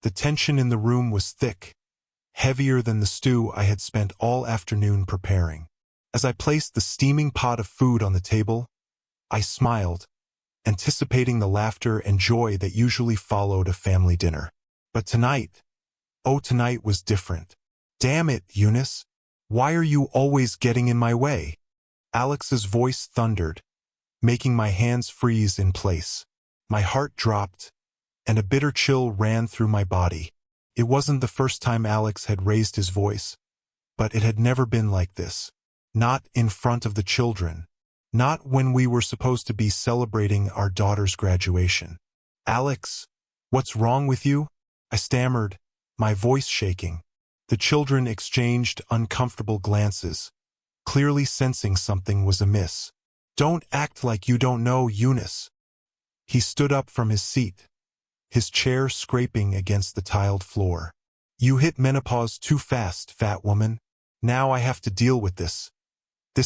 The tension in the room was thick, heavier than the stew I had spent all afternoon preparing. As I placed the steaming pot of food on the table, I smiled, anticipating the laughter and joy that usually followed a family dinner. But tonight, oh, tonight was different. "Damn it, Eunice. Why are you always getting in my way?" Alex's voice thundered, making my hands freeze in place. My heart dropped, and a bitter chill ran through my body. It wasn't the first time Alex had raised his voice, but it had never been like this. Not in front of the children. Not when we were supposed to be celebrating our daughter's graduation. "Alex, what's wrong with you?" I stammered, my voice shaking. The children exchanged uncomfortable glances, clearly sensing something was amiss. "Don't act like you don't know, Eunice." He stood up from his seat, his chair scraping against the tiled floor. "You hit menopause too fast, fat woman. Now I have to deal with this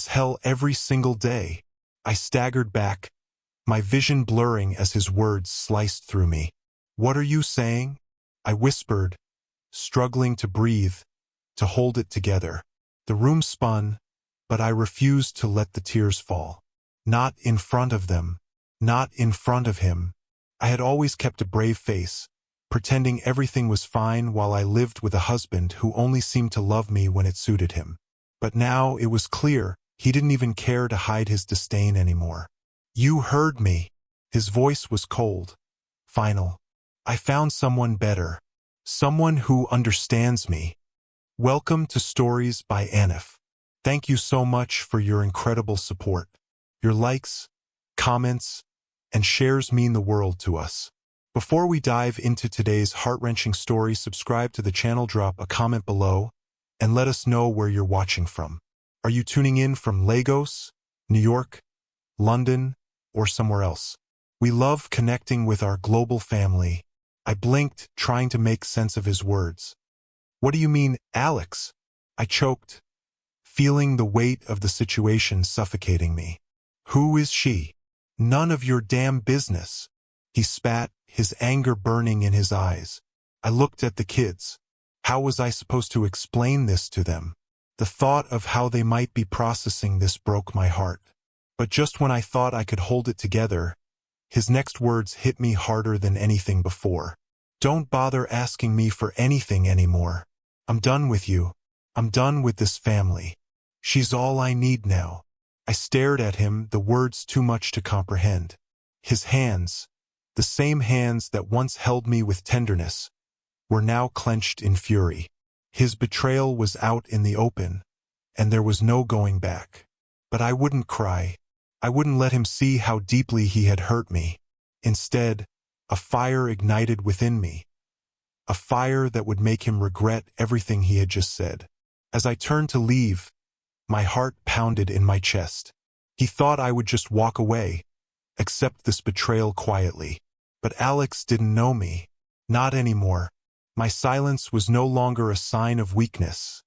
hell every single day." I staggered back, my vision blurring as his words sliced through me. "What are you saying?" I whispered, struggling to breathe, to hold it together. The room spun, but I refused to let the tears fall. Not in front of them. Not in front of him. I had always kept a brave face, pretending everything was fine while I lived with a husband who only seemed to love me when it suited him. But now it was clear he didn't even care to hide his disdain anymore. "You heard me." His voice was cold, final. "I found someone better. Someone who understands me." Welcome to Stories by Anif. Thank you so much for your incredible support. Your likes, comments, and shares mean the world to us. Before we dive into today's heart-wrenching story, subscribe to the channel, drop a comment below, and let us know where you're watching from. Are you tuning in from Lagos, New York, London, or somewhere else? We love connecting with our global family. I blinked, trying to make sense of his words. "What do you mean, Alex?" I choked, feeling the weight of the situation suffocating me. "Who is she?" "None of your damn business." He spat, his anger burning in his eyes. I looked at the kids. How was I supposed to explain this to them? The thought of how they might be processing this broke my heart. But just when I thought I could hold it together, his next words hit me harder than anything before. "Don't bother asking me for anything anymore. I'm done with you. I'm done with this family. She's all I need now." I stared at him, the words too much to comprehend. His hands, the same hands that once held me with tenderness, were now clenched in fury. His betrayal was out in the open, and there was no going back. But I wouldn't cry. I wouldn't let him see how deeply he had hurt me. Instead, a fire ignited within me. A fire that would make him regret everything he had just said. As I turned to leave, my heart pounded in my chest. He thought I would just walk away, accept this betrayal quietly. But Alex didn't know me. Not anymore. My silence was no longer a sign of weakness.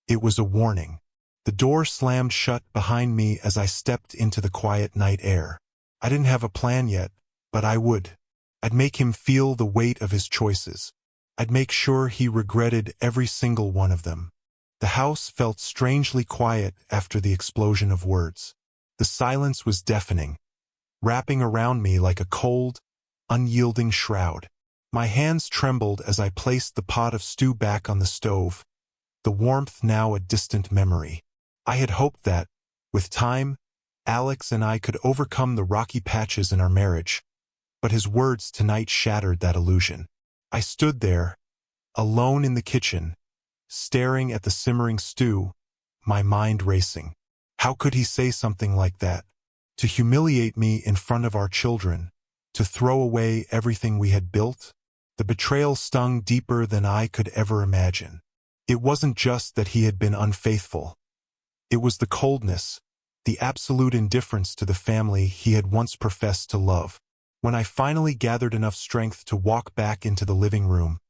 It was a warning. The door slammed shut behind me as I stepped into the quiet night air. I didn't have a plan yet, but I would. I'd make him feel the weight of his choices. I'd make sure he regretted every single one of them. The house felt strangely quiet after the explosion of words. The silence was deafening, wrapping around me like a cold, unyielding shroud. My hands trembled as I placed the pot of stew back on the stove, the warmth now a distant memory. I had hoped that, with time, Alex and I could overcome the rocky patches in our marriage, but his words tonight shattered that illusion. I stood there, alone in the kitchen, staring at the simmering stew, my mind racing. How could he say something like that? To humiliate me in front of our children, to throw away everything we had built? The betrayal stung deeper than I could ever imagine. It wasn't just that he had been unfaithful. It was the coldness, the absolute indifference to the family he had once professed to love. When I finally gathered enough strength to walk back into the living room,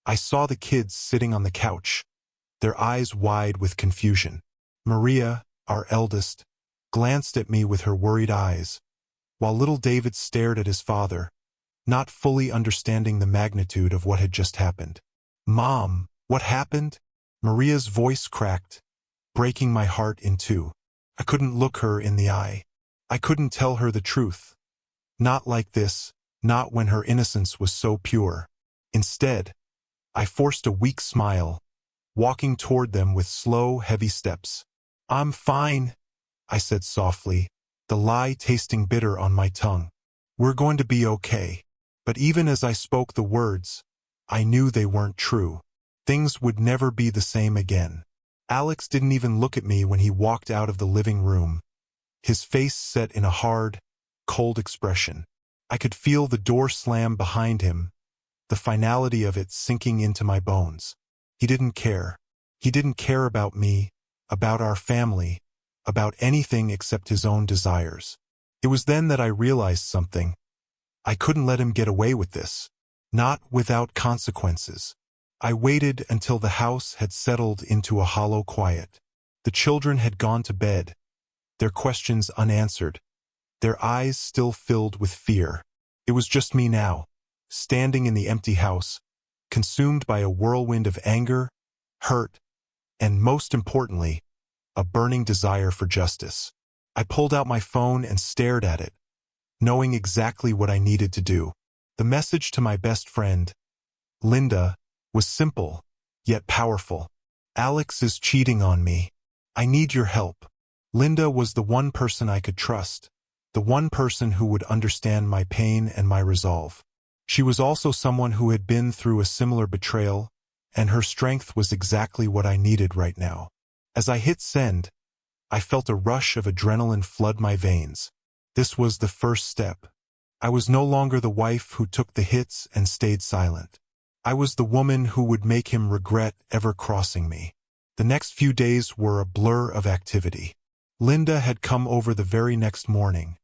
I saw the kids sitting on the couch, their eyes wide with confusion. Maria, our eldest, glanced at me with her worried eyes, while little David stared at his father, not fully understanding the magnitude of what had just happened. "Mom, what happened?" Maria's voice cracked, breaking my heart in two. I couldn't look her in the eye. I couldn't tell her the truth. Not like this, not when her innocence was so pure. Instead, I forced a weak smile, walking toward them with slow, heavy steps. "I'm fine," I said softly, the lie tasting bitter on my tongue. "We're going to be okay." But even as I spoke the words, I knew they weren't true. Things would never be the same again. Alex didn't even look at me when he walked out of the living room, his face set in a hard, cold expression. I could feel the door slam behind him, the finality of it sinking into my bones. He didn't care. He didn't care about me, about our family, about anything except his own desires. It was then that I realized something. I couldn't let him get away with this. Not without consequences. I waited until the house had settled into a hollow quiet. The children had gone to bed, their questions unanswered, their eyes still filled with fear. It was just me now, standing in the empty house, consumed by a whirlwind of anger, hurt, and most importantly, a burning desire for justice. I pulled out my phone and stared at it, knowing exactly what I needed to do. The message to my best friend, Linda, was simple, yet powerful. "Alex is cheating on me. I need your help." Linda was the one person I could trust, the one person who would understand my pain and my resolve. She was also someone who had been through a similar betrayal, and her strength was exactly what I needed right now. As I hit send, I felt a rush of adrenaline flood my veins. This was the first step. I was no longer the wife who took the hits and stayed silent. I was the woman who would make him regret ever crossing me. The next few days were a blur of activity. Linda had come over the very next morning,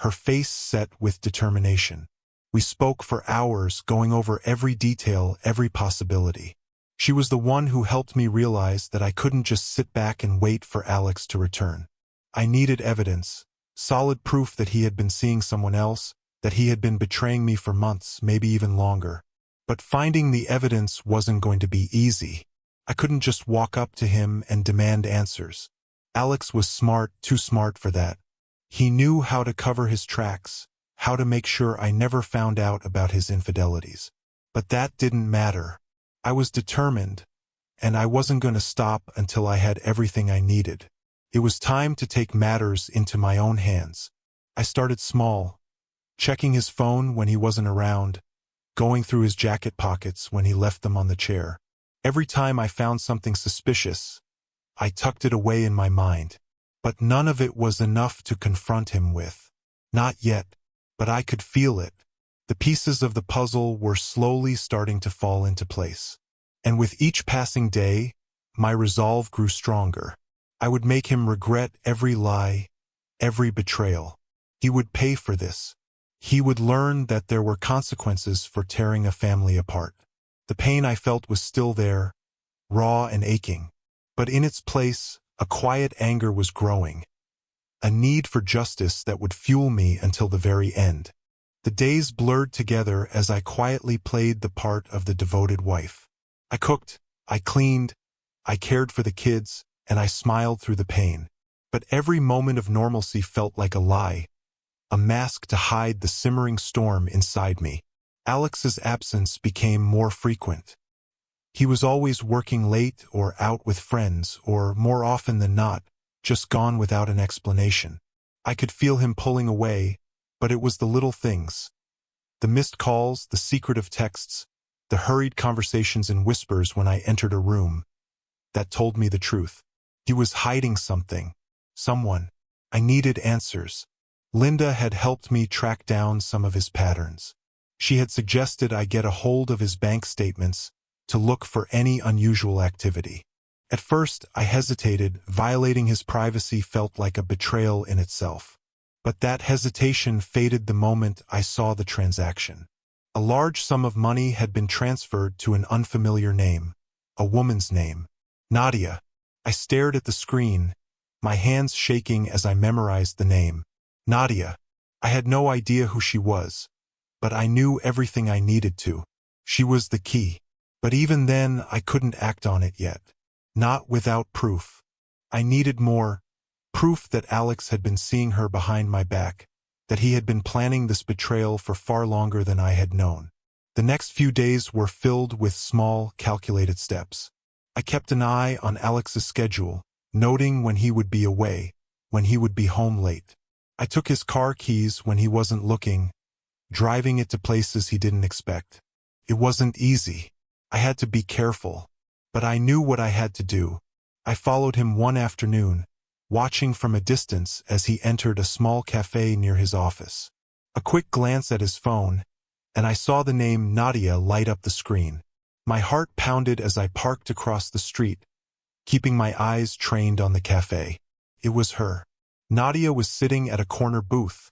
her face set with determination. We spoke for hours, going over every detail, every possibility. She was the one who helped me realize that I couldn't just sit back and wait for Alex to return. I needed evidence, solid proof that he had been seeing someone else, that he had been betraying me for months, maybe even longer. But finding the evidence wasn't going to be easy. I couldn't just walk up to him and demand answers. Alex was smart, too smart for that. He knew how to cover his tracks, how to make sure I never found out about his infidelities. But that didn't matter. I was determined, and I wasn't going to stop until I had everything I needed. It was time to take matters into my own hands. I started small, checking his phone when he wasn't around, going through his jacket pockets when he left them on the chair. Every time I found something suspicious, I tucked it away in my mind. But none of it was enough to confront him with. Not yet, but I could feel it. The pieces of the puzzle were slowly starting to fall into place. And with each passing day, my resolve grew stronger. I would make him regret every lie, every betrayal. He would pay for this. He would learn that there were consequences for tearing a family apart. The pain I felt was still there, raw and aching. But in its place, a quiet anger was growing, a need for justice that would fuel me until the very end. The days blurred together as I quietly played the part of the devoted wife. I cooked, I cleaned, I cared for the kids, and I smiled through the pain. But every moment of normalcy felt like a lie, a mask to hide the simmering storm inside me. Alex's absence became more frequent. He was always working late or out with friends, or more often than not, just gone without an explanation. I could feel him pulling away, but it was the little things. The missed calls, the secretive texts, the hurried conversations in whispers when I entered a room, that told me the truth. He was hiding something, someone. I needed answers. Linda had helped me track down some of his patterns. She had suggested I get a hold of his bank statements to look for any unusual activity. At first, I hesitated. Violating his privacy felt like a betrayal in itself. But that hesitation faded the moment I saw the transaction. A large sum of money had been transferred to an unfamiliar name, a woman's name, Nadia. I stared at the screen, my hands shaking as I memorized the name. Nadia. I had no idea who she was, but I knew everything I needed to. She was the key. But even then, I couldn't act on it yet. Not without proof. I needed more. Proof that Alex had been seeing her behind my back, that he had been planning this betrayal for far longer than I had known. The next few days were filled with small, calculated steps. I kept an eye on Alex's schedule, noting when he would be away, when he would be home late. I took his car keys when he wasn't looking, driving it to places he didn't expect. It wasn't easy. I had to be careful, but I knew what I had to do. I followed him one afternoon, watching from a distance as he entered a small cafe near his office. A quick glance at his phone, and I saw the name Nadia light up the screen. My heart pounded as I parked across the street, keeping my eyes trained on the cafe. It was her. Nadia was sitting at a corner booth,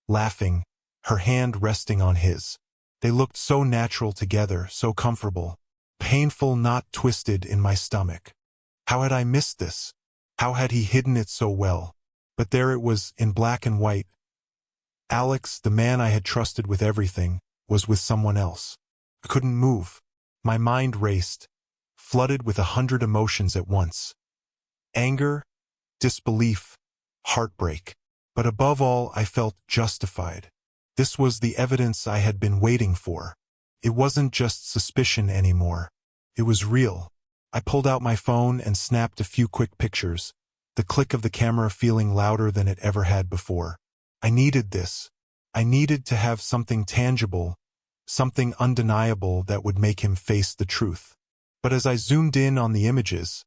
laughing, her hand resting on his. They looked so natural together, so comfortable. Painful, not twisted in my stomach. How had I missed this? How had he hidden it so well? But there it was, in black and white. Alex, the man I had trusted with everything, was with someone else. I couldn't move. My mind raced, flooded with 100 emotions at once. Anger, disbelief, heartbreak. But above all, I felt justified. This was the evidence I had been waiting for. It wasn't just suspicion anymore. It was real. I pulled out my phone and snapped a few quick pictures, the click of the camera feeling louder than it ever had before. I needed this. I needed to have something tangible, something undeniable that would make him face the truth. But as I zoomed in on the images,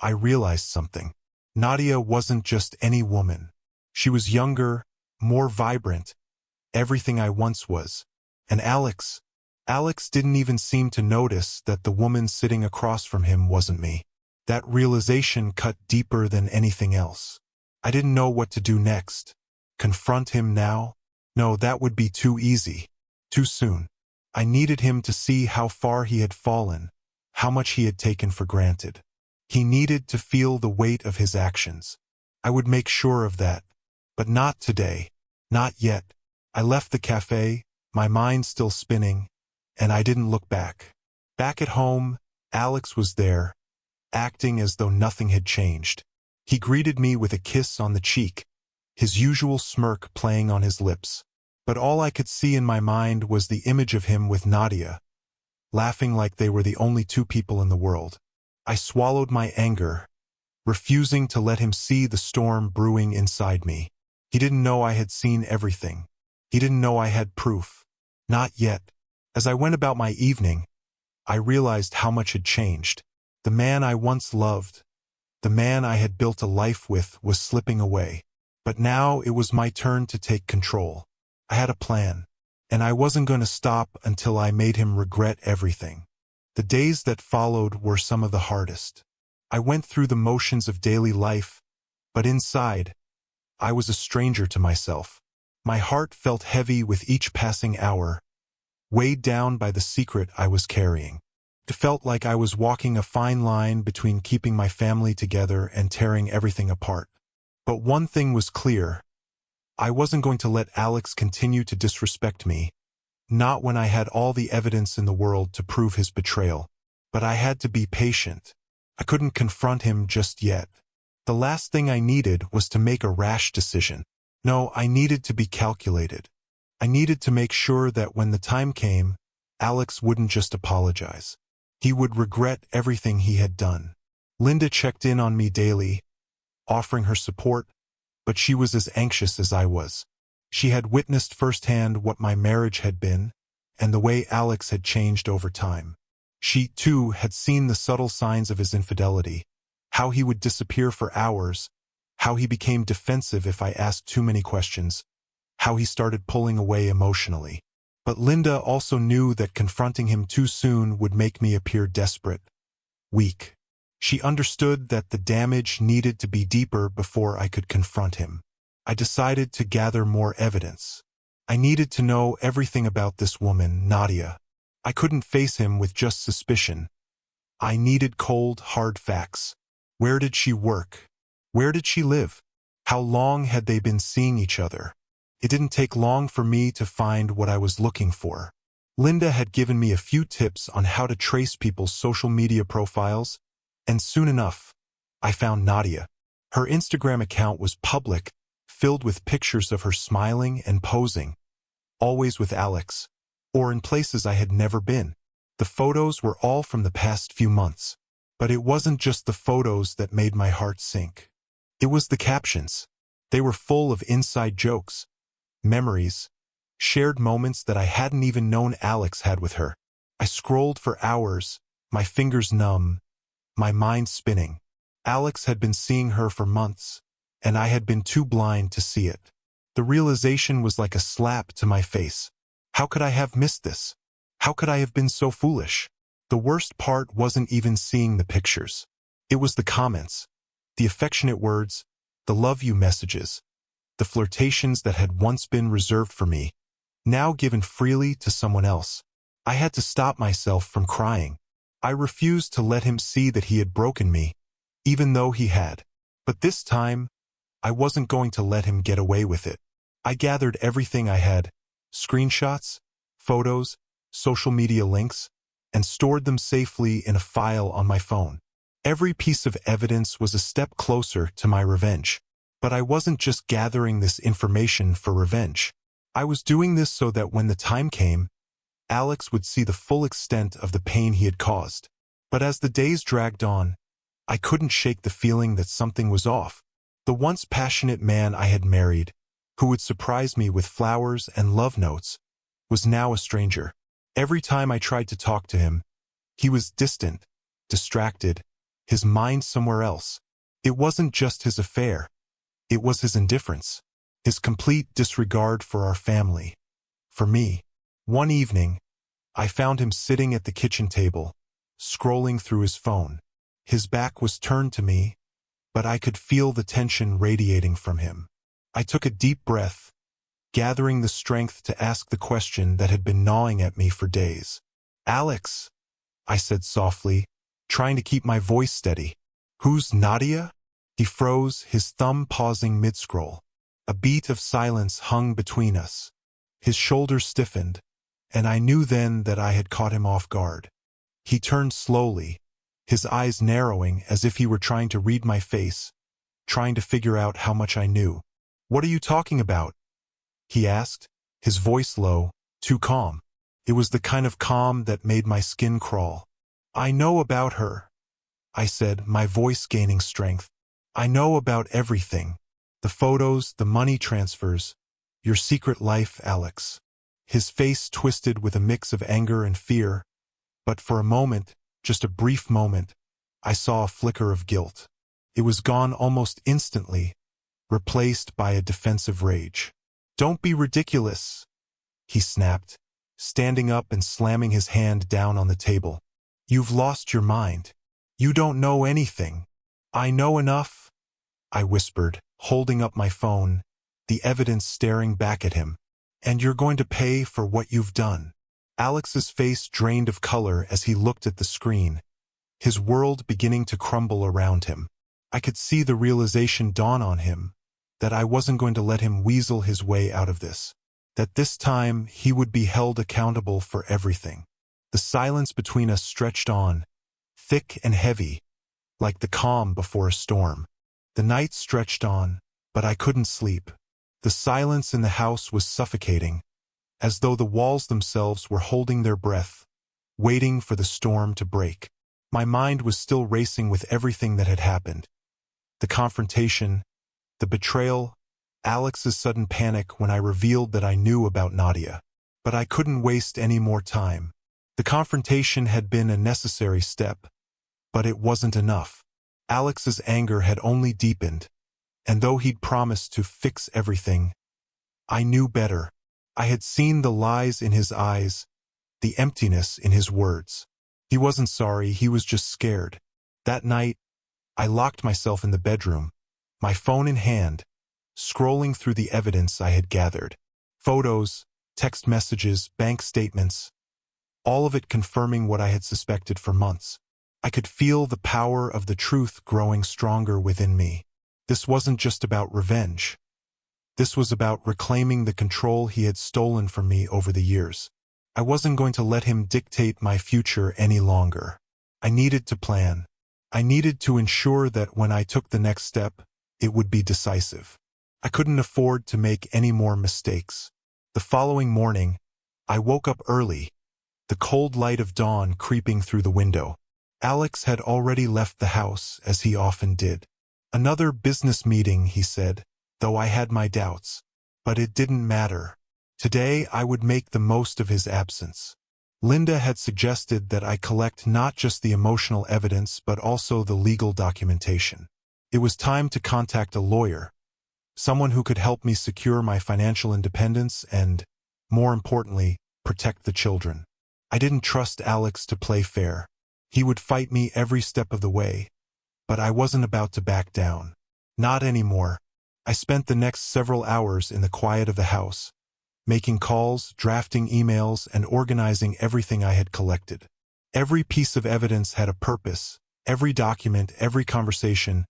I realized something. Nadia wasn't just any woman. She was younger, more vibrant, everything I once was. And Alex didn't even seem to notice that the woman sitting across from him wasn't me. That realization cut deeper than anything else. I didn't know what to do next. Confront him now? No, that would be too easy. Too soon. I needed him to see how far he had fallen, how much he had taken for granted. He needed to feel the weight of his actions. I would make sure of that. But not today. Not yet. I left the cafe, my mind still spinning, and I didn't look back. Back at home, Alex was there, acting as though nothing had changed. He greeted me with a kiss on the cheek, his usual smirk playing on his lips. But all I could see in my mind was the image of him with Nadia, laughing like they were the only two people in the world. I swallowed my anger, refusing to let him see the storm brewing inside me. He didn't know I had seen everything. He didn't know I had proof. Not yet. As I went about my evening, I realized how much had changed. The man I once loved, the man I had built a life with, was slipping away. But now it was my turn to take control. I had a plan, and I wasn't going to stop until I made him regret everything. The days that followed were some of the hardest. I went through the motions of daily life, but inside, I was a stranger to myself. My heart felt heavy with each passing hour, weighed down by the secret I was carrying. It felt like I was walking a fine line between keeping my family together and tearing everything apart. But one thing was clear. I wasn't going to let Alex continue to disrespect me, not when I had all the evidence in the world to prove his betrayal. But I had to be patient. I couldn't confront him just yet. The last thing I needed was to make a rash decision. No, I needed to be calculated. I needed to make sure that when the time came, Alex wouldn't just apologize. He would regret everything he had done. Linda checked in on me daily, offering her support, but she was as anxious as I was. She had witnessed firsthand what my marriage had been, and the way Alex had changed over time. She, too, had seen the subtle signs of his infidelity, how he would disappear for hours, how he became defensive if I asked too many questions, how he started pulling away emotionally. But Linda also knew that confronting him too soon would make me appear desperate, weak. She understood that the damage needed to be deeper before I could confront him. I decided to gather more evidence. I needed to know everything about this woman, Nadia. I couldn't face him with just suspicion. I needed cold, hard facts. Where did she work? Where did she live? How long had they been seeing each other? It didn't take long for me to find what I was looking for. Linda had given me a few tips on how to trace people's social media profiles, and soon enough, I found Nadia. Her Instagram account was public, filled with pictures of her smiling and posing, always with Alex, or in places I had never been. The photos were all from the past few months, but it wasn't just the photos that made my heart sink. It was the captions. They were full of inside jokes, memories, shared moments that I hadn't even known Alex had with her. I scrolled for hours, my fingers numb, my mind spinning. Alex had been seeing her for months, and I had been too blind to see it. The realization was like a slap to my face. How could I have missed this? How could I have been so foolish? The worst part wasn't even seeing the pictures. It was the comments, the affectionate words, the love you messages, the flirtations that had once been reserved for me, now given freely to someone else. I had to stop myself from crying. I refused to let him see that he had broken me, even though he had. But this time, I wasn't going to let him get away with it. I gathered everything I had, screenshots, photos, social media links, and stored them safely in a file on my phone. Every piece of evidence was a step closer to my revenge. But I wasn't just gathering this information for revenge. I was doing this so that when the time came, Alex would see the full extent of the pain he had caused. But as the days dragged on, I couldn't shake the feeling that something was off. The once passionate man I had married, who would surprise me with flowers and love notes, was now a stranger. Every time I tried to talk to him, he was distant, distracted, his mind somewhere else. It wasn't just his affair. It was his indifference, his complete disregard for our family, for me. One evening, I found him sitting at the kitchen table, scrolling through his phone. His back was turned to me, but I could feel the tension radiating from him. I took a deep breath, gathering the strength to ask the question that had been gnawing at me for days. "Alex," I said softly, trying to keep my voice steady. "Who's Nadia?" He froze, his thumb pausing mid-scroll. A beat of silence hung between us. His shoulders stiffened, and I knew then that I had caught him off guard. He turned slowly, his eyes narrowing as if he were trying to read my face, trying to figure out how much I knew. "What are you talking about?" he asked, his voice low, too calm. It was the kind of calm that made my skin crawl. "I know about her," I said, my voice gaining strength. "I know about everything. The photos, the money transfers, your secret life, Alex." His face twisted with a mix of anger and fear, but for a moment, just a brief moment, I saw a flicker of guilt. It was gone almost instantly, replaced by a defensive rage. "Don't be ridiculous," he snapped, standing up and slamming his hand down on the table. "You've lost your mind. You don't know anything." "I know enough," I whispered, holding up my phone, the evidence staring back at him. "And you're going to pay for what you've done." Alex's face drained of color as he looked at the screen, his world beginning to crumble around him. I could see the realization dawn on him, that I wasn't going to let him weasel his way out of this, that this time he would be held accountable for everything. The silence between us stretched on, thick and heavy, like the calm before a storm. The night stretched on, but I couldn't sleep. The silence in the house was suffocating, as though the walls themselves were holding their breath, waiting for the storm to break. My mind was still racing with everything that had happened. The confrontation, the betrayal, Alex's sudden panic when I revealed that I knew about Nadia. But I couldn't waste any more time. The confrontation had been a necessary step, but it wasn't enough. Alex's anger had only deepened, and though he'd promised to fix everything, I knew better. I had seen the lies in his eyes, the emptiness in his words. He wasn't sorry, he was just scared. That night, I locked myself in the bedroom, my phone in hand, scrolling through the evidence I had gathered. Photos, text messages, bank statements, all of it confirming what I had suspected for months. I could feel the power of the truth growing stronger within me. This wasn't just about revenge. This was about reclaiming the control he had stolen from me over the years. I wasn't going to let him dictate my future any longer. I needed to plan. I needed to ensure that when I took the next step, it would be decisive. I couldn't afford to make any more mistakes. The following morning, I woke up early, the cold light of dawn creeping through the window. Alex had already left the house, as he often did. Another business meeting, he said, though I had my doubts. But it didn't matter. Today I would make the most of his absence. Linda had suggested that I collect not just the emotional evidence but also the legal documentation. It was time to contact a lawyer, someone who could help me secure my financial independence and, more importantly, protect the children. I didn't trust Alex to play fair. He would fight me every step of the way, but I wasn't about to back down. Not anymore. I spent the next several hours in the quiet of the house, making calls, drafting emails, and organizing everything I had collected. Every piece of evidence had a purpose. Every document, every conversation,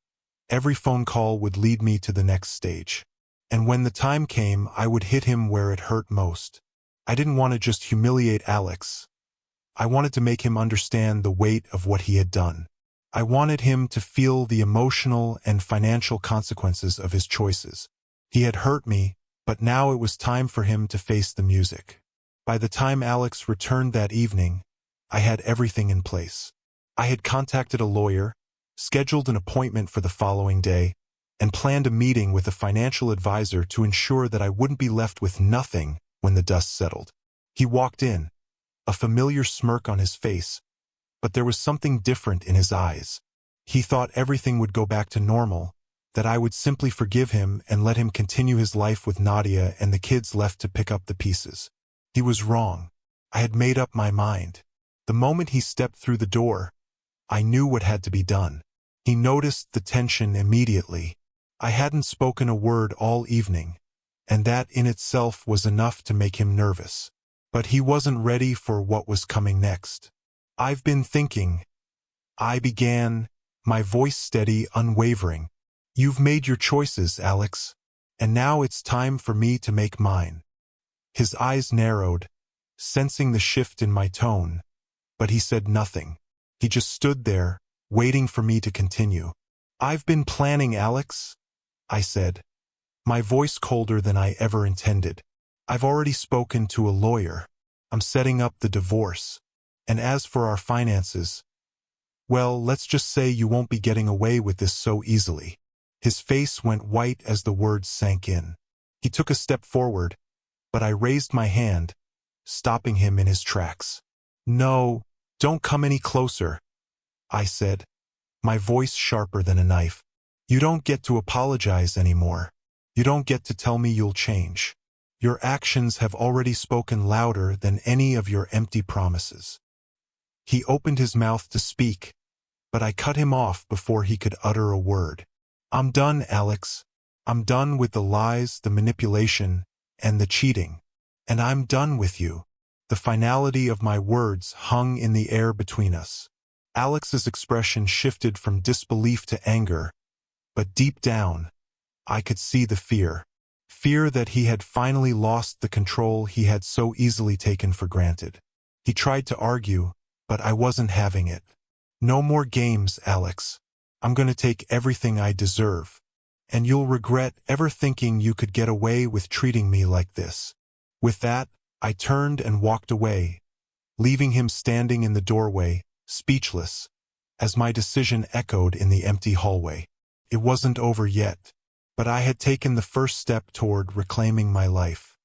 every phone call would lead me to the next stage. And when the time came, I would hit him where it hurt most. I didn't want to just humiliate Alex. I wanted to make him understand the weight of what he had done. I wanted him to feel the emotional and financial consequences of his choices. He had hurt me, but now it was time for him to face the music. By the time Alex returned that evening, I had everything in place. I had contacted a lawyer, scheduled an appointment for the following day, and planned a meeting with a financial advisor to ensure that I wouldn't be left with nothing when the dust settled. He walked in, a familiar smirk on his face, but there was something different in his eyes. He thought everything would go back to normal, that I would simply forgive him and let him continue his life with Nadia and the kids left to pick up the pieces. He was wrong. I had made up my mind. The moment he stepped through the door, I knew what had to be done. He noticed the tension immediately. I hadn't spoken a word all evening, and that in itself was enough to make him nervous. But he wasn't ready for what was coming next. "I've been thinking," I began, my voice steady, unwavering. "You've made your choices, Alex, and now it's time for me to make mine." His eyes narrowed, sensing the shift in my tone, but he said nothing. He just stood there, waiting for me to continue. "I've been planning, Alex," I said, my voice colder than I ever intended. "I've already spoken to a lawyer. I'm setting up the divorce. And as for our finances, well, let's just say you won't be getting away with this so easily." His face went white as the words sank in. He took a step forward, but I raised my hand, stopping him in his tracks. "No, don't come any closer," I said, my voice sharper than a knife. "You don't get to apologize anymore. You don't get to tell me you'll change. Your actions have already spoken louder than any of your empty promises." He opened his mouth to speak, but I cut him off before he could utter a word. "I'm done, Alex. I'm done with the lies, the manipulation, and the cheating. And I'm done with you." The finality of my words hung in the air between us. Alex's expression shifted from disbelief to anger, but deep down, I could see the fear. Fear that he had finally lost the control he had so easily taken for granted. He tried to argue, but I wasn't having it. "No more games, Alex. I'm going to take everything I deserve. And you'll regret ever thinking you could get away with treating me like this." With that, I turned and walked away, leaving him standing in the doorway, speechless, as my decision echoed in the empty hallway. It wasn't over yet, but I had taken the first step toward reclaiming my life.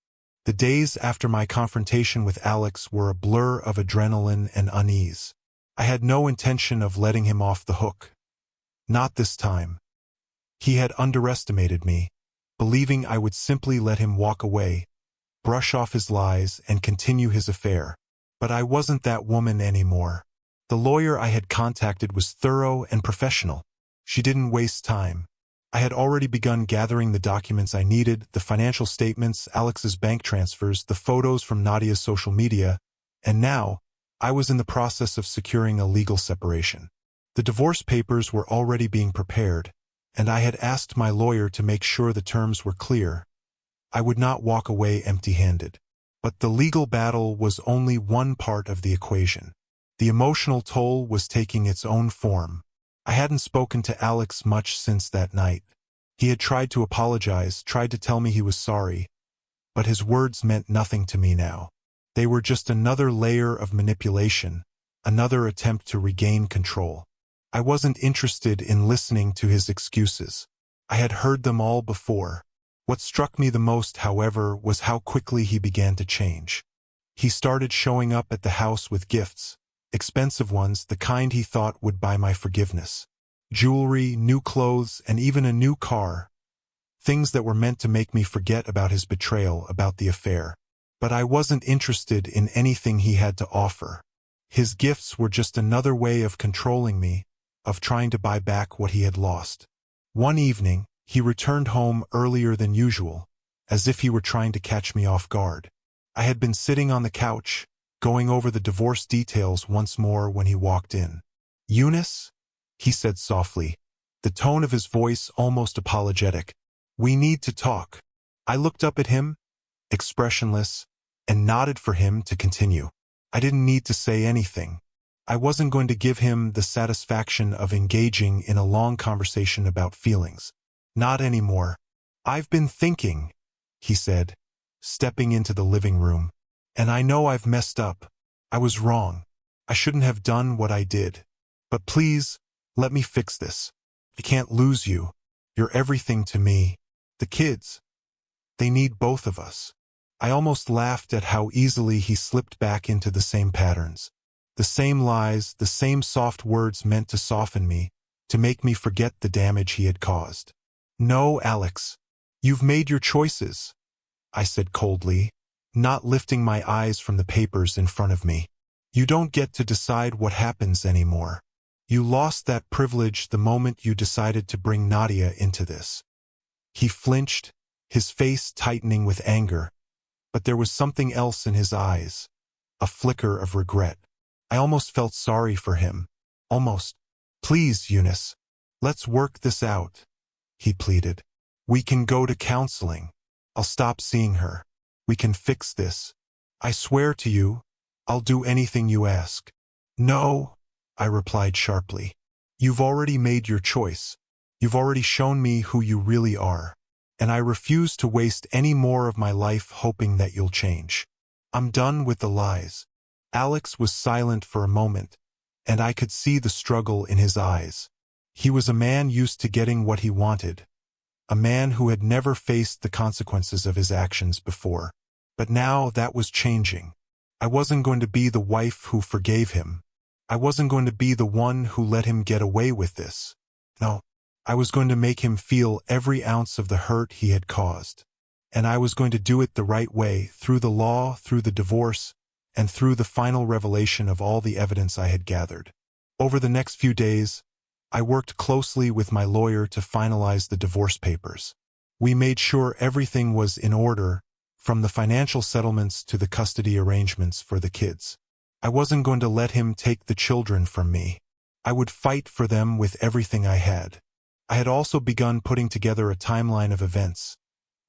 The days after my confrontation with Alex were a blur of adrenaline and unease. I had no intention of letting him off the hook. Not this time. He had underestimated me, believing I would simply let him walk away, brush off his lies, and continue his affair. But I wasn't that woman anymore. The lawyer I had contacted was thorough and professional. She didn't waste time. I had already begun gathering the documents I needed, the financial statements, Alex's bank transfers, the photos from Nadia's social media, and now I was in the process of securing a legal separation. The divorce papers were already being prepared, and I had asked my lawyer to make sure the terms were clear, I would not walk away empty-handed. But the legal battle was only one part of the equation. The emotional toll was taking its own form. I hadn't spoken to Alex much since that night. He had tried to apologize, tried to tell me he was sorry, but his words meant nothing to me now. They were just another layer of manipulation, another attempt to regain control. I wasn't interested in listening to his excuses. I had heard them all before. What struck me the most, however, was how quickly he began to change. He started showing up at the house with gifts, expensive ones, the kind he thought would buy my forgiveness. Jewelry, new clothes, and even a new car. Things that were meant to make me forget about his betrayal, about the affair. But I wasn't interested in anything he had to offer. His gifts were just another way of controlling me, of trying to buy back what he had lost. One evening, he returned home earlier than usual, as if he were trying to catch me off guard. I had been sitting on the couch, going over the divorce details once more when he walked in. "Eunice?" he said softly, the tone of his voice almost apologetic. "We need to talk." I looked up at him, expressionless, and nodded for him to continue. I didn't need to say anything. I wasn't going to give him the satisfaction of engaging in a long conversation about feelings. Not anymore. "I've been thinking," he said, stepping into the living room. "And I know I've messed up. I was wrong. I shouldn't have done what I did. But please, let me fix this. I can't lose you. You're everything to me. The kids. They need both of us." I almost laughed at how easily he slipped back into the same patterns. The same lies, the same soft words meant to soften me, to make me forget the damage he had caused. "No, Alex. You've made your choices," I said coldly, not lifting my eyes from the papers in front of me. "You don't get to decide what happens anymore. You lost that privilege the moment you decided to bring Nadia into this." He flinched, his face tightening with anger, but there was something else in his eyes, a flicker of regret. I almost felt sorry for him. Almost. "Please, Eunice, let's work this out," he pleaded. "We can go to counseling. I'll stop seeing her. We can fix this. I swear to you, I'll do anything you ask." "No," I replied sharply. "You've already made your choice. You've already shown me who you really are. And I refuse to waste any more of my life hoping that you'll change. I'm done with the lies." Alex was silent for a moment, and I could see the struggle in his eyes. He was a man used to getting what he wanted, a man who had never faced the consequences of his actions before. But now that was changing. I wasn't going to be the wife who forgave him. I wasn't going to be the one who let him get away with this. No, I was going to make him feel every ounce of the hurt he had caused. And I was going to do it the right way, through the law, through the divorce, and through the final revelation of all the evidence I had gathered. Over the next few days, I worked closely with my lawyer to finalize the divorce papers. We made sure everything was in order, from the financial settlements to the custody arrangements for the kids. I wasn't going to let him take the children from me. I would fight for them with everything I had. I had also begun putting together a timeline of events,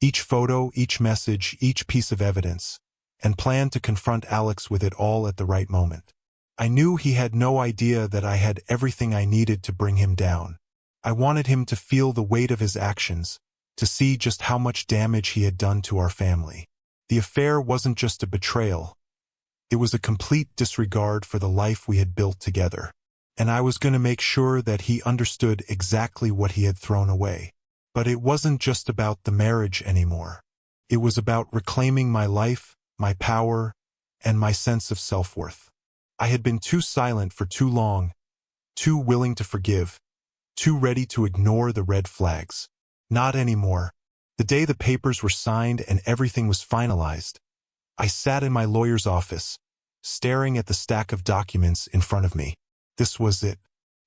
each photo, each message, each piece of evidence, and planned to confront Alex with it all at the right moment. I knew he had no idea that I had everything I needed to bring him down. I wanted him to feel the weight of his actions, to see just how much damage he had done to our family. The affair wasn't just a betrayal. It was a complete disregard for the life we had built together. And I was going to make sure that he understood exactly what he had thrown away. But it wasn't just about the marriage anymore. It was about reclaiming my life, my power, and my sense of self-worth. I had been too silent for too long, too willing to forgive, too ready to ignore the red flags. Not anymore. The day the papers were signed and everything was finalized, I sat in my lawyer's office, staring at the stack of documents in front of me. This was it.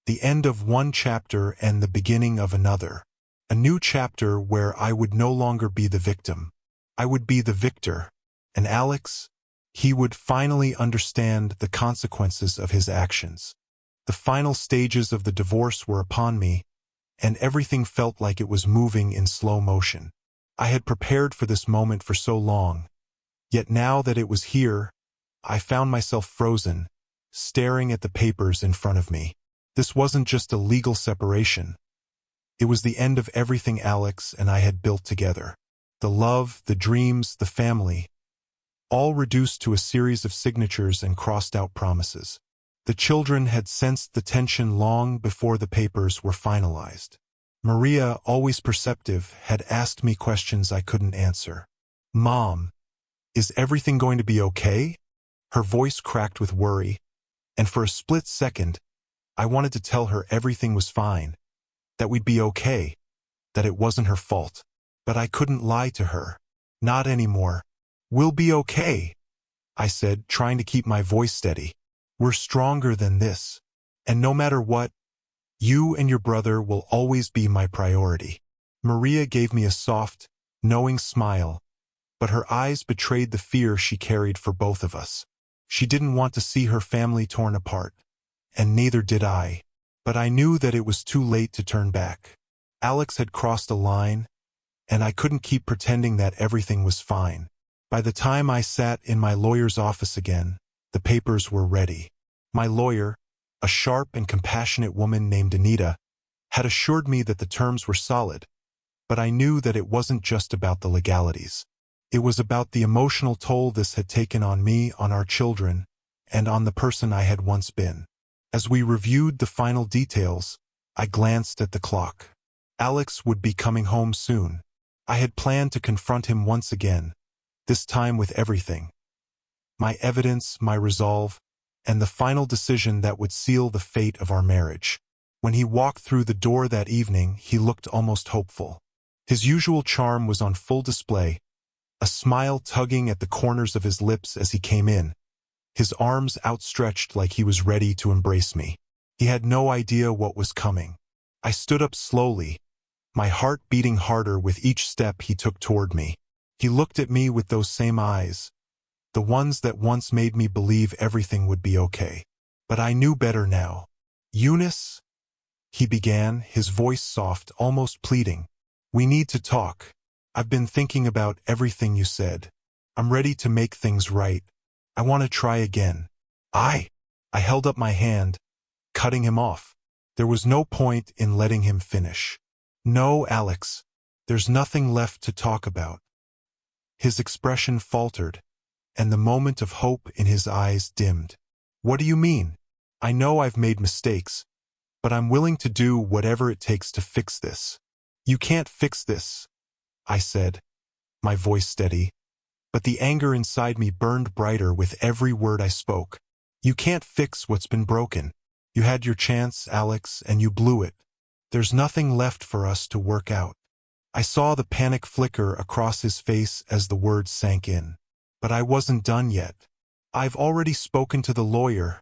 The end of one chapter and the beginning of another. A new chapter where I would no longer be the victim. I would be the victor. And Alex, he would finally understand the consequences of his actions. The final stages of the divorce were upon me, and everything felt like it was moving in slow motion. I had prepared for this moment for so long, yet now that it was here, I found myself frozen, staring at the papers in front of me. This wasn't just a legal separation. It was the end of everything Alex and I had built together. The love, the dreams, the family, all reduced to a series of signatures and crossed-out promises. The children had sensed the tension long before the papers were finalized. Maria, always perceptive, had asked me questions I couldn't answer. "Mom, is everything going to be okay?" Her voice cracked with worry, and for a split second, I wanted to tell her everything was fine, that we'd be okay, that it wasn't her fault. But I couldn't lie to her. "Not anymore. We'll be okay," I said, trying to keep my voice steady. "We're stronger than this. And no matter what, you and your brother will always be my priority." Maria gave me a soft, knowing smile, but her eyes betrayed the fear she carried for both of us. She didn't want to see her family torn apart, and neither did I. But I knew that it was too late to turn back. Alex had crossed a line, and I couldn't keep pretending that everything was fine. By the time I sat in my lawyer's office again, the papers were ready. My lawyer, a sharp and compassionate woman named Anita, had assured me that the terms were solid, but I knew that it wasn't just about the legalities. It was about the emotional toll this had taken on me, on our children, and on the person I had once been. As we reviewed the final details, I glanced at the clock. Alex would be coming home soon. I had planned to confront him once again, this time with everything. My evidence, my resolve, and the final decision that would seal the fate of our marriage. When he walked through the door that evening, he looked almost hopeful. His usual charm was on full display, a smile tugging at the corners of his lips as he came in, his arms outstretched like he was ready to embrace me. He had no idea what was coming. I stood up slowly, my heart beating harder with each step he took toward me. He looked at me with those same eyes, the ones that once made me believe everything would be okay. But I knew better now. "Eunice," he began, his voice soft, almost pleading. "We need to talk. I've been thinking about everything you said. I'm ready to make things right. I want to try again." I held up my hand, cutting him off. There was no point in letting him finish. "No, Alex, there's nothing left to talk about." His expression faltered, and the moment of hope in his eyes dimmed. "What do you mean? I know I've made mistakes, but I'm willing to do whatever it takes to fix this." "You can't fix this," I said, my voice steady, but the anger inside me burned brighter with every word I spoke. "You can't fix what's been broken. You had your chance, Alex, and you blew it. There's nothing left for us to work out." I saw the panic flicker across his face as the words sank in. But I wasn't done yet. "I've already spoken to the lawyer,"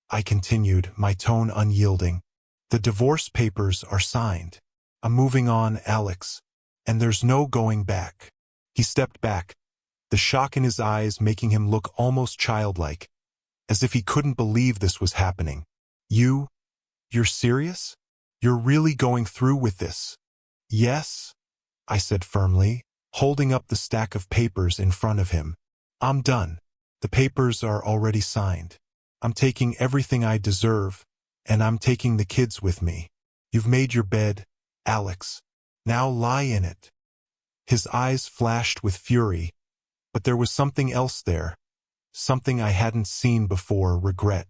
I continued, my tone unyielding. "The divorce papers are signed. I'm moving on, Alex, and there's no going back." He stepped back, the shock in his eyes making him look almost childlike, as if he couldn't believe this was happening. You're serious? You're really going through with this?" "Yes," I said firmly, holding up the stack of papers in front of him. "I'm done. The papers are already signed. I'm taking everything I deserve, and I'm taking the kids with me. You've made your bed, Alex. Now lie in it." His eyes flashed with fury, but there was something else there, something I hadn't seen before: regret.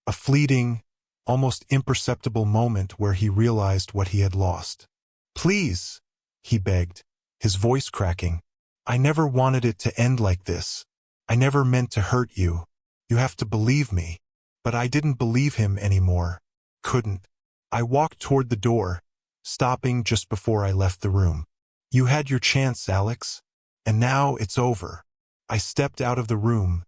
A fleeting, almost imperceptible moment where he realized what he had lost. "Please," he begged, his voice cracking. "I never wanted it to end like this. I never meant to hurt you. You have to believe me." But I didn't believe him anymore. Couldn't. I walked toward the door, stopping just before I left the room. "You had your chance, Alex, and now it's over." I stepped out of the room,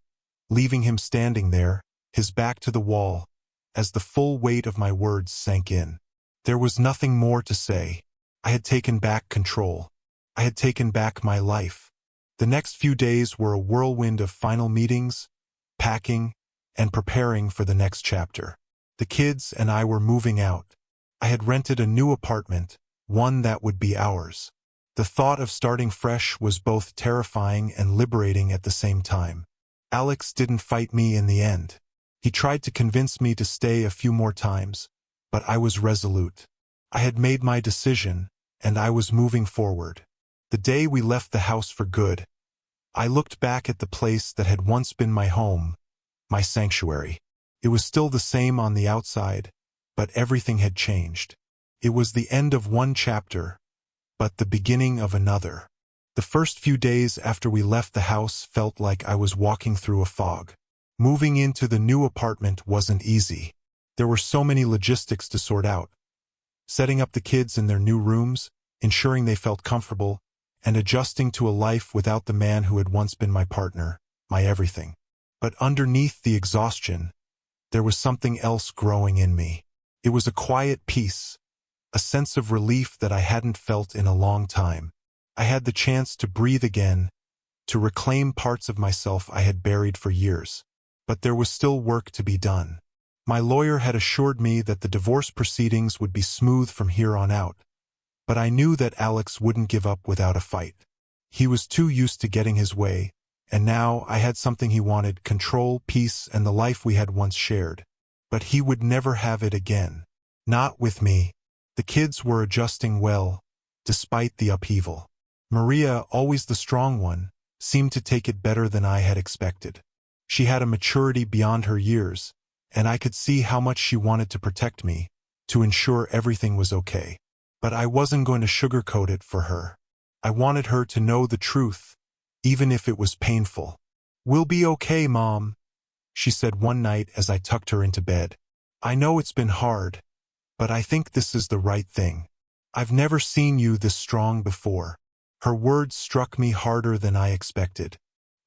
leaving him standing there, his back to the wall, as the full weight of my words sank in. There was nothing more to say. I had taken back control. I had taken back my life. The next few days were a whirlwind of final meetings, packing, and preparing for the next chapter. The kids and I were moving out. I had rented a new apartment, one that would be ours. The thought of starting fresh was both terrifying and liberating at the same time. Alex didn't fight me in the end. He tried to convince me to stay a few more times, but I was resolute. I had made my decision, and I was moving forward. The day we left the house for good, I looked back at the place that had once been my home, my sanctuary. It was still the same on the outside, but everything had changed. It was the end of one chapter, but the beginning of another. The first few days after we left the house felt like I was walking through a fog. Moving into the new apartment wasn't easy. There were so many logistics to sort out. Setting up the kids in their new rooms, ensuring they felt comfortable, and adjusting to a life without the man who had once been my partner, my everything. But underneath the exhaustion, there was something else growing in me. It was a quiet peace, a sense of relief that I hadn't felt in a long time. I had the chance to breathe again, to reclaim parts of myself I had buried for years. But there was still work to be done. My lawyer had assured me that the divorce proceedings would be smooth from here on out, but I knew that Alex wouldn't give up without a fight. He was too used to getting his way, and now I had something he wanted: control, peace, and the life we had once shared. But he would never have it again. Not with me. The kids were adjusting well, despite the upheaval. Maria, always the strong one, seemed to take it better than I had expected. She had a maturity beyond her years, and I could see how much she wanted to protect me, to ensure everything was okay. But I wasn't going to sugarcoat it for her. I wanted her to know the truth, even if it was painful. "We'll be okay, Mom," she said one night as I tucked her into bed. "I know it's been hard, but I think this is the right thing. I've never seen you this strong before." Her words struck me harder than I expected.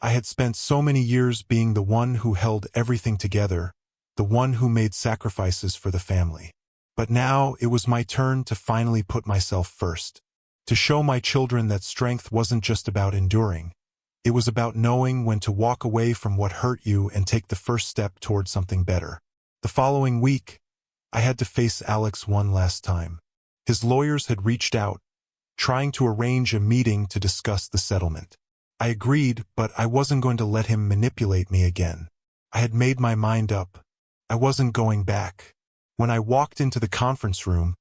I had spent so many years being the one who held everything together, the one who made sacrifices for the family. But now it was my turn to finally put myself first, to show my children that strength wasn't just about enduring. It was about knowing when to walk away from what hurt you and take the first step toward something better. The following week, I had to face Alex one last time. His lawyers had reached out, trying to arrange a meeting to discuss the settlement. I agreed, but I wasn't going to let him manipulate me again. I had made my mind up. I wasn't going back. When I walked into the conference room,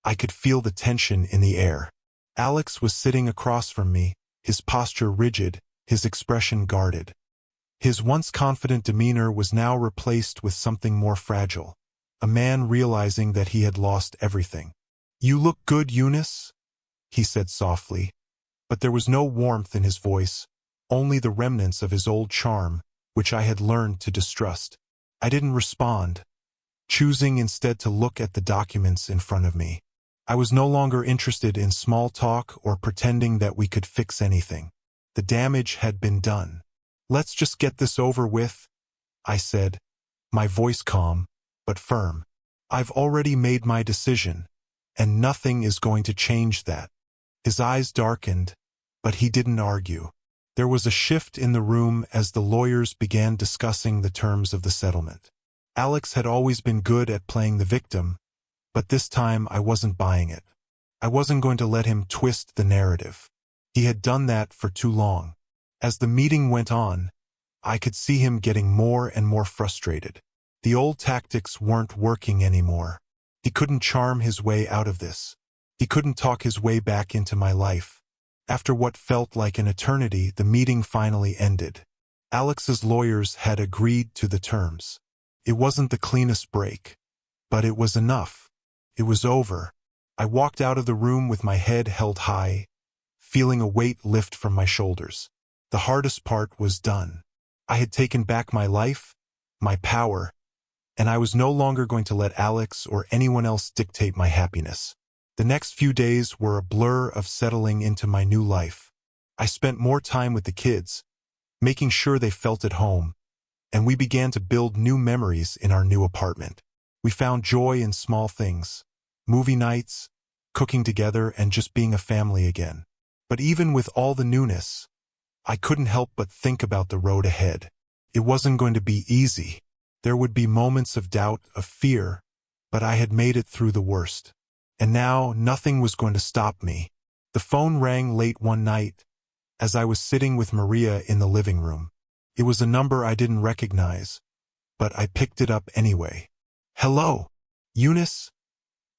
I could feel the tension in the air. Alex was sitting across from me, his posture rigid, his expression guarded. His once confident demeanor was now replaced with something more fragile, a man realizing that he had lost everything. "You look good, Eunice," he said softly. But there was no warmth in his voice, only the remnants of his old charm, which I had learned to distrust. I didn't respond, choosing instead to look at the documents in front of me. I was no longer interested in small talk or pretending that we could fix anything. The damage had been done. "Let's just get this over with," I said, my voice calm, but firm. "I've already made my decision, and nothing is going to change that." His eyes darkened, but he didn't argue. There was a shift in the room as the lawyers began discussing the terms of the settlement. Alex had always been good at playing the victim, but this time I wasn't buying it. I wasn't going to let him twist the narrative. He had done that for too long. As the meeting went on, I could see him getting more and more frustrated. The old tactics weren't working anymore. He couldn't charm his way out of this. He couldn't talk his way back into my life. After what felt like an eternity, the meeting finally ended. Alex's lawyers had agreed to the terms. It wasn't the cleanest break, but it was enough. It was over. I walked out of the room with my head held high, feeling a weight lift from my shoulders. The hardest part was done. I had taken back my life, my power, and I was no longer going to let Alex or anyone else dictate my happiness. The next few days were a blur of settling into my new life. I spent more time with the kids, making sure they felt at home, and we began to build new memories in our new apartment. We found joy in small things, movie nights, cooking together, and just being a family again. But even with all the newness, I couldn't help but think about the road ahead. It wasn't going to be easy. There would be moments of doubt, of fear, but I had made it through the worst. And now nothing was going to stop me. The phone rang late one night, as I was sitting with Maria in the living room. It was a number I didn't recognize, but I picked it up anyway. "Hello, Eunice?"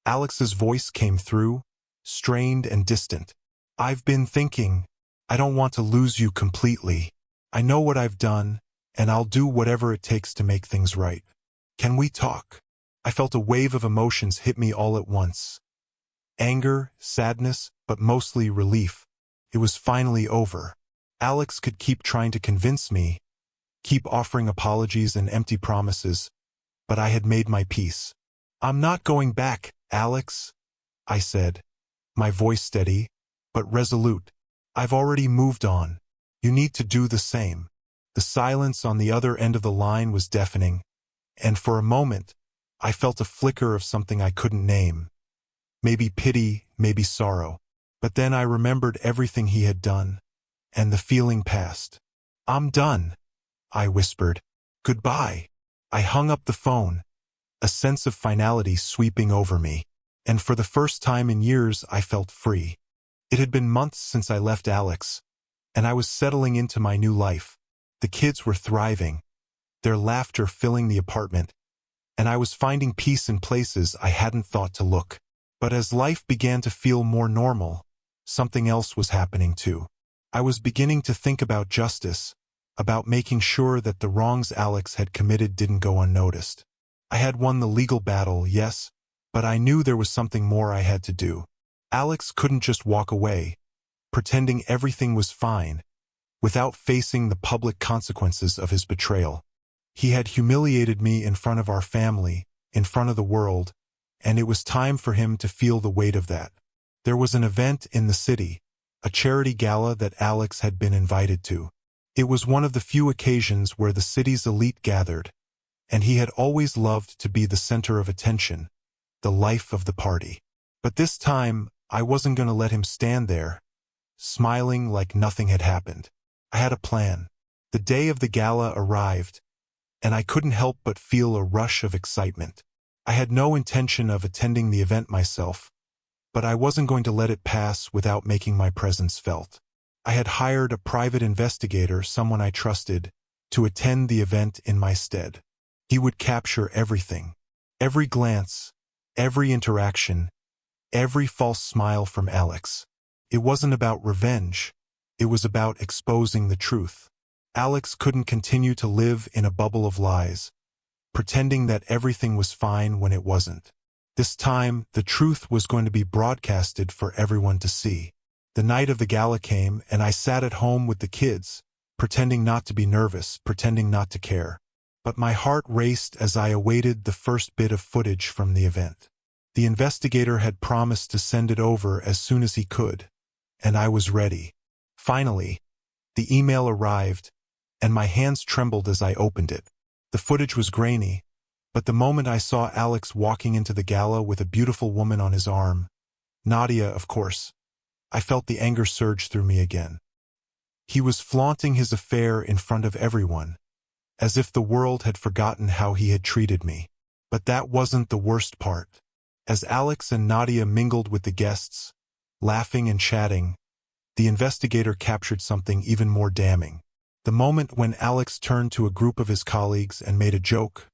Alex's voice came through, strained and distant. "I've been thinking, I don't want to lose you completely. I know what I've done, and I'll do whatever it takes to make things right. Can we talk?" I felt a wave of emotions hit me all at once. Anger, sadness, but mostly relief. It was finally over. Alex could keep trying to convince me, keep offering apologies and empty promises, but I had made my peace. "I'm not going back, Alex," I said, my voice steady, but resolute. "I've already moved on. You need to do the same." The silence on the other end of the line was deafening, and for a moment, I felt a flicker of something I couldn't name. Maybe pity, maybe sorrow. But then I remembered everything he had done, and the feeling passed. "I'm done," I whispered. "Goodbye." I hung up the phone, a sense of finality sweeping over me, and for the first time in years I felt free. It had been months since I left Alex, and I was settling into my new life. The kids were thriving, their laughter filling the apartment, and I was finding peace in places I hadn't thought to look. But as life began to feel more normal, something else was happening too. I was beginning to think about justice, about making sure that the wrongs Alex had committed didn't go unnoticed. I had won the legal battle, yes, but I knew there was something more I had to do. Alex couldn't just walk away, pretending everything was fine, without facing the public consequences of his betrayal. He had humiliated me in front of our family, in front of the world, and it was time for him to feel the weight of that. There was an event in the city, a charity gala that Alex had been invited to. It was one of the few occasions where the city's elite gathered, and he had always loved to be the center of attention, the life of the party. But this time, I wasn't going to let him stand there, smiling like nothing had happened. I had a plan. The day of the gala arrived, and I couldn't help but feel a rush of excitement. I had no intention of attending the event myself, but I wasn't going to let it pass without making my presence felt. I had hired a private investigator, someone I trusted, to attend the event in my stead. He would capture everything, every glance, every interaction, every false smile from Alex. It wasn't about revenge. It was about exposing the truth. Alex couldn't continue to live in a bubble of lies, pretending that everything was fine when it wasn't. This time, the truth was going to be broadcasted for everyone to see. The night of the gala came, and I sat at home with the kids, pretending not to be nervous, pretending not to care. But my heart raced as I awaited the first bit of footage from the event. The investigator had promised to send it over as soon as he could, and I was ready. Finally, the email arrived, and my hands trembled as I opened it. The footage was grainy, but the moment I saw Alex walking into the gala with a beautiful woman on his arm, Nadia, of course, I felt the anger surge through me again. He was flaunting his affair in front of everyone, as if the world had forgotten how he had treated me. But that wasn't the worst part. As Alex and Nadia mingled with the guests, laughing and chatting, the investigator captured something even more damning. The moment when Alex turned to a group of his colleagues and made a joke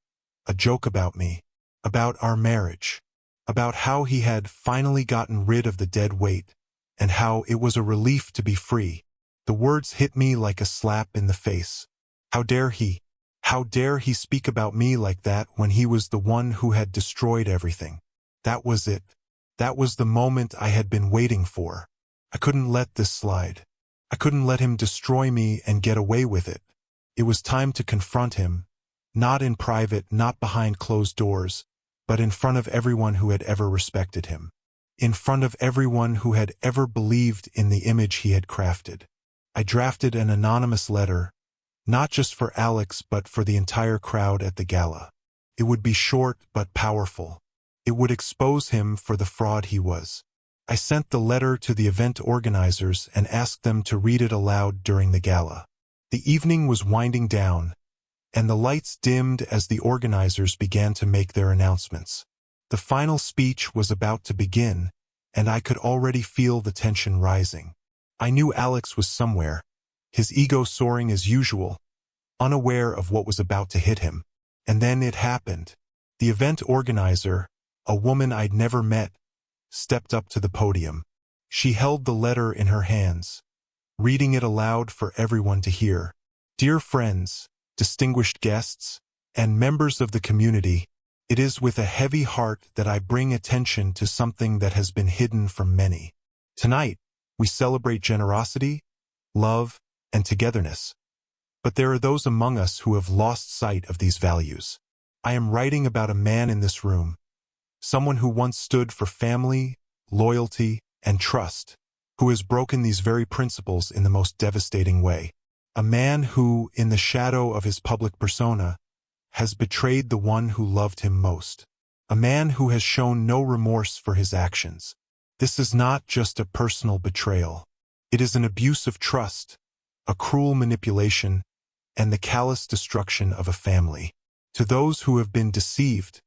about me, about our marriage, about how he had finally gotten rid of the dead weight, and how it was a relief to be free. The words hit me like a slap in the face. How dare he? How dare he speak about me like that when he was the one who had destroyed everything? That was it. That was the moment I had been waiting for. I couldn't let this slide. I couldn't let him destroy me and get away with it. It was time to confront him, not in private, not behind closed doors, but in front of everyone who had ever respected him. In front of everyone who had ever believed in the image he had crafted. I drafted an anonymous letter, not just for Alex but for the entire crowd at the gala. It would be short but powerful. It would expose him for the fraud he was. I sent the letter to the event organizers and asked them to read it aloud during the gala. The evening was winding down, and the lights dimmed as the organizers began to make their announcements. The final speech was about to begin, and I could already feel the tension rising. I knew Alex was somewhere, his ego soaring as usual, unaware of what was about to hit him. And then it happened. The event organizer, a woman I'd never met, stepped up to the podium. She held the letter in her hands, reading it aloud for everyone to hear. "Dear friends, distinguished guests, and members of the community, it is with a heavy heart that I bring attention to something that has been hidden from many. Tonight, we celebrate generosity, love, and togetherness. But there are those among us who have lost sight of these values. I am writing about a man in this room, someone who once stood for family, loyalty, and trust, who has broken these very principles in the most devastating way. A man who, in the shadow of his public persona, has betrayed the one who loved him most. A man who has shown no remorse for his actions. This is not just a personal betrayal. It is an abuse of trust, a cruel manipulation, and the callous destruction of a family. To those who have been deceived,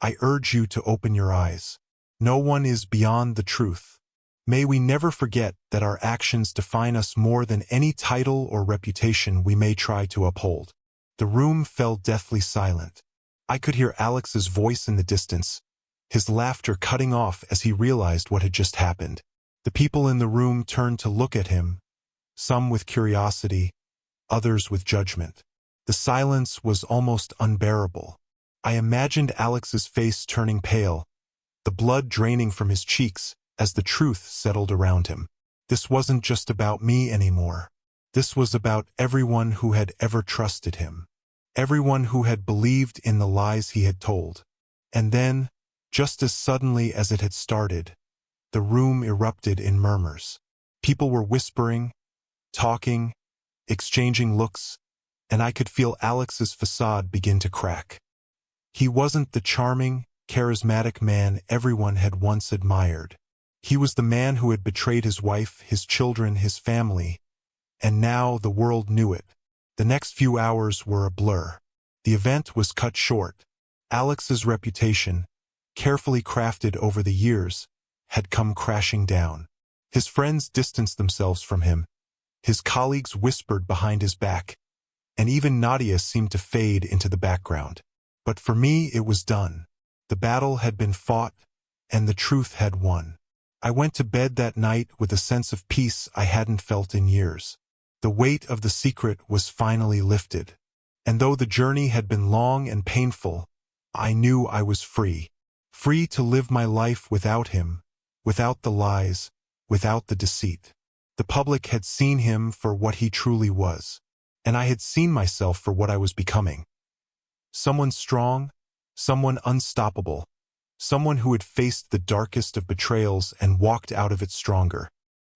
I urge you to open your eyes. No one is beyond the truth. May we never forget that our actions define us more than any title or reputation we may try to uphold." The room fell deathly silent. I could hear Alex's voice in the distance, his laughter cutting off as he realized what had just happened. The people in the room turned to look at him, some with curiosity, others with judgment. The silence was almost unbearable. I imagined Alex's face turning pale, the blood draining from his cheeks as the truth settled around him. This wasn't just about me anymore. This was about everyone who had ever trusted him, everyone who had believed in the lies he had told. And then, just as suddenly as it had started, the room erupted in murmurs. People were whispering, talking, exchanging looks, and I could feel Alex's facade begin to crack. He wasn't the charming, charismatic man everyone had once admired. He was the man who had betrayed his wife, his children, his family, and now the world knew it. The next few hours were a blur. The event was cut short. Alex's reputation, carefully crafted over the years, had come crashing down. His friends distanced themselves from him. His colleagues whispered behind his back, and even Nadia seemed to fade into the background. But for me, it was done. The battle had been fought, and the truth had won. I went to bed that night with a sense of peace I hadn't felt in years. The weight of the secret was finally lifted. And though the journey had been long and painful, I knew I was free. Free to live my life without him, without the lies, without the deceit. The public had seen him for what he truly was, and I had seen myself for what I was becoming. Someone strong, someone unstoppable, someone who had faced the darkest of betrayals and walked out of it stronger.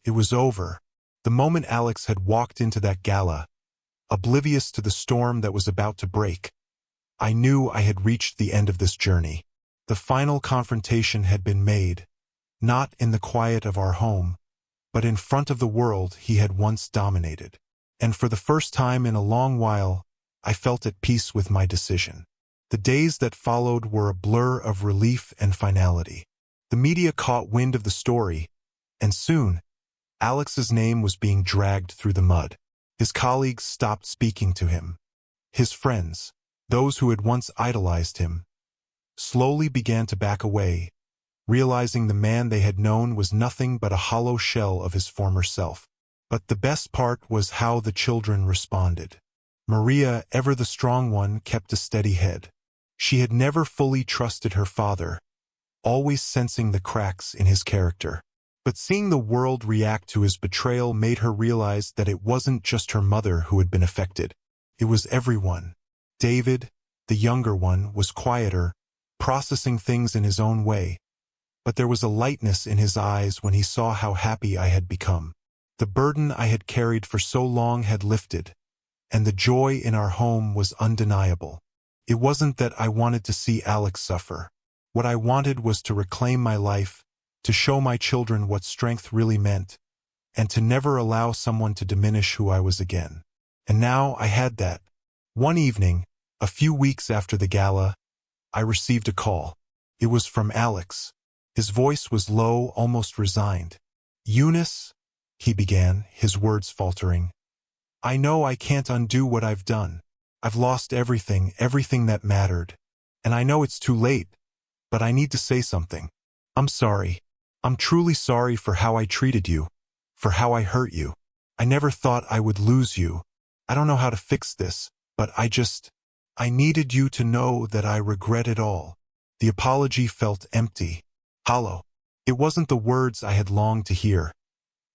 It was over. The moment Alex had walked into that gala, oblivious to the storm that was about to break, I knew I had reached the end of this journey. The final confrontation had been made, not in the quiet of our home, but in front of the world he had once dominated. And for the first time in a long while, I felt at peace with my decision. The days that followed were a blur of relief and finality. The media caught wind of the story, and soon, Alex's name was being dragged through the mud. His colleagues stopped speaking to him. His friends, those who had once idolized him, slowly began to back away, realizing the man they had known was nothing but a hollow shell of his former self. But the best part was how the children responded. Maria, ever the strong one, kept a steady head. She had never fully trusted her father, always sensing the cracks in his character. But seeing the world react to his betrayal made her realize that it wasn't just her mother who had been affected. It was everyone. David, the younger one, was quieter, processing things in his own way, but there was a lightness in his eyes when he saw how happy I had become. The burden I had carried for so long had lifted, and the joy in our home was undeniable. It wasn't that I wanted to see Alex suffer. What I wanted was to reclaim my life, to show my children what strength really meant, and to never allow someone to diminish who I was again. And now I had that. One evening, a few weeks after the gala, I received a call. It was from Alex. His voice was low, almost resigned. "Eunice," he began, his words faltering. "I know I can't undo what I've done. I've lost everything, everything that mattered. And I know it's too late, but I need to say something. I'm sorry. I'm truly sorry for how I treated you, for how I hurt you. I never thought I would lose you. I don't know how to fix this, but I needed you to know that I regret it all." The apology felt empty, hollow. It wasn't the words I had longed to hear,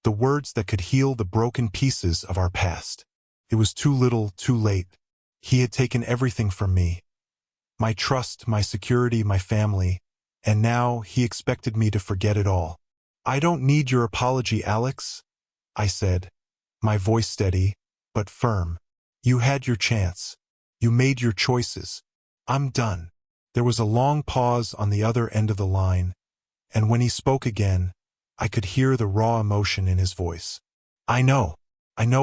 the words that could heal the broken pieces of our past. It was too little, too late. He had taken everything from me. My trust, my security, my family, and now he expected me to forget it all. "I don't need your apology, Alex," I said, my voice steady, but firm. "You had your chance. You made your choices. I'm done." There was a long pause on the other end of the line, and when he spoke again, I could hear the raw emotion in his voice. I know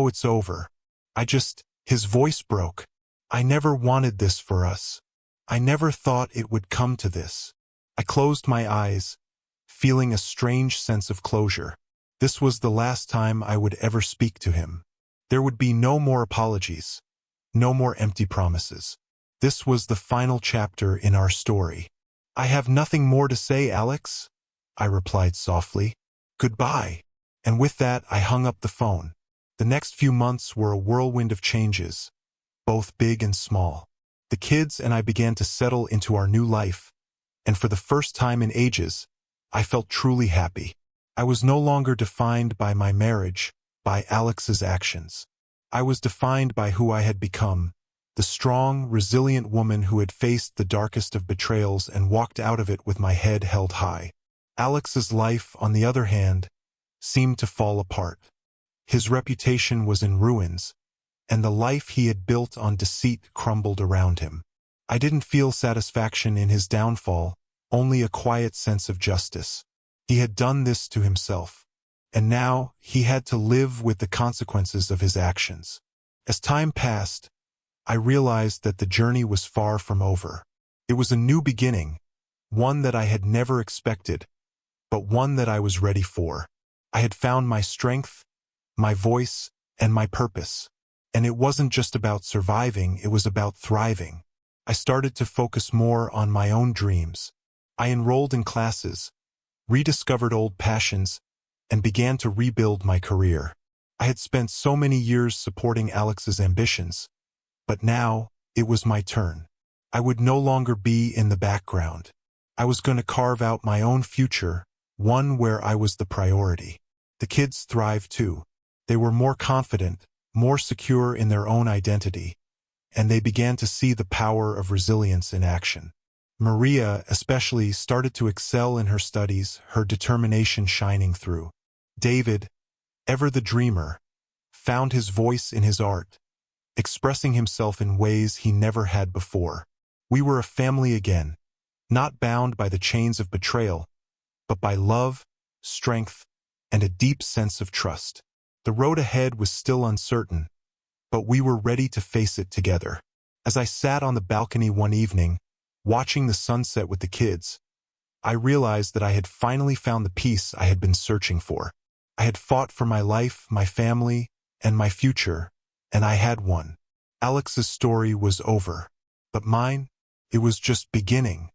it's over. His voice broke. "I never wanted this for us. I never thought it would come to this." I closed my eyes, feeling a strange sense of closure. This was the last time I would ever speak to him. There would be no more apologies, no more empty promises. This was the final chapter in our story. "I have nothing more to say, Alex," I replied softly. "Goodbye." And with that, I hung up the phone. The next few months were a whirlwind of changes, both big and small. The kids and I began to settle into our new life, and for the first time in ages, I felt truly happy. I was no longer defined by my marriage, by Alex's actions. I was defined by who I had become, the strong, resilient woman who had faced the darkest of betrayals and walked out of it with my head held high. Alex's life, on the other hand, seemed to fall apart. His reputation was in ruins, and the life he had built on deceit crumbled around him. I didn't feel satisfaction in his downfall, only a quiet sense of justice. He had done this to himself, and now he had to live with the consequences of his actions. As time passed, I realized that the journey was far from over. It was a new beginning, one that I had never expected, but one that I was ready for. I had found my strength, my voice, and my purpose. And it wasn't just about surviving, it was about thriving. I started to focus more on my own dreams. I enrolled in classes, rediscovered old passions, and began to rebuild my career. I had spent so many years supporting Alex's ambitions, but now it was my turn. I would no longer be in the background. I was going to carve out my own future, one where I was the priority. The kids thrived too. They were more confident, more secure in their own identity, and they began to see the power of resilience in action. Maria, especially, started to excel in her studies, her determination shining through. David, ever the dreamer, found his voice in his art, expressing himself in ways he never had before. We were a family again, not bound by the chains of betrayal, but by love, strength, and a deep sense of trust. The road ahead was still uncertain, but we were ready to face it together. As I sat on the balcony one evening, watching the sunset with the kids, I realized that I had finally found the peace I had been searching for. I had fought for my life, my family, and my future, and I had won. Alex's story was over, but mine, it was just beginning.